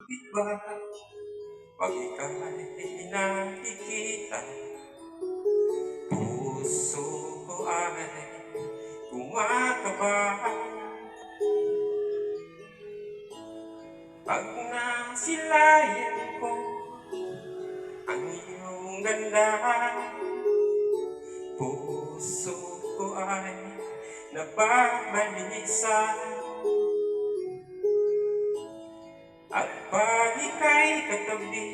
Bakit ba pag ika'y nakikita, puso ko ay kumakaba? Pag nasilayan ko ang iyong ganda, puso ko ay nababalisa. At pag ika'y katabi,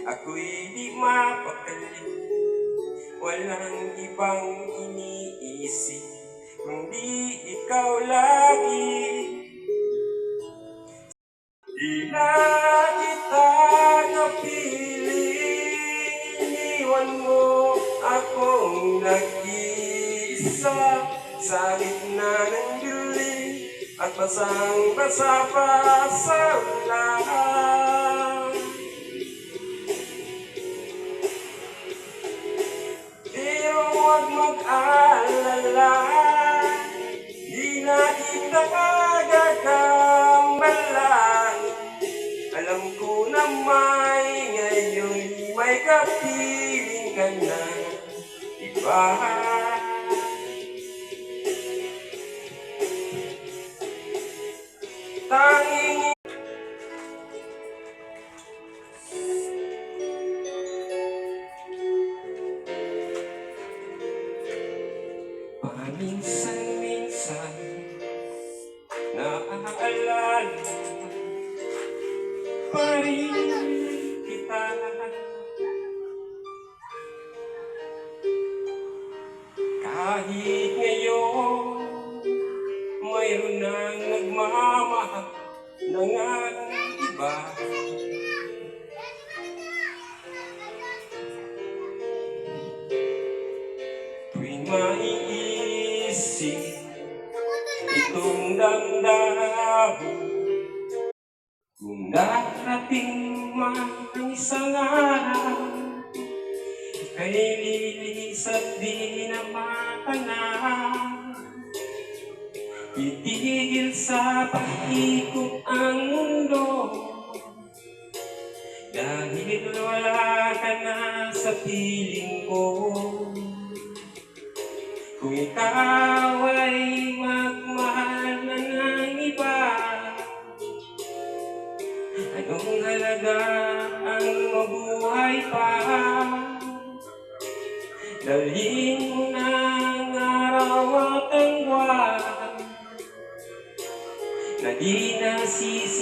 ako'y di mapakali. Walang ibang iniisip kundi ikaw lagi. Di na kita napiling, iniwan mo akong nag-iisa sa gitna ng dilim at basang-basa pa sa ulan. Pero huwag mag-alala, di na kita gagambalain. Alam ko na ngayon may kapiling ka na iba. Tanging paminsan-minsan naaalala pa rin kita. Kahit ngayon mayroon nang nagmamahal ng iba, tuwing maiisip itong damdamin, kung darating man ang isang araw, ika'y lilis at di na matanaw. Itigil sa pag-ikot ang mundo, dahil wala ka na sa piling ko. Kung ikaw ay magmahal na ng iba, anong halaga ang mabuhay pa? Dalhin mo ng araw at ang buwan na di nasisi.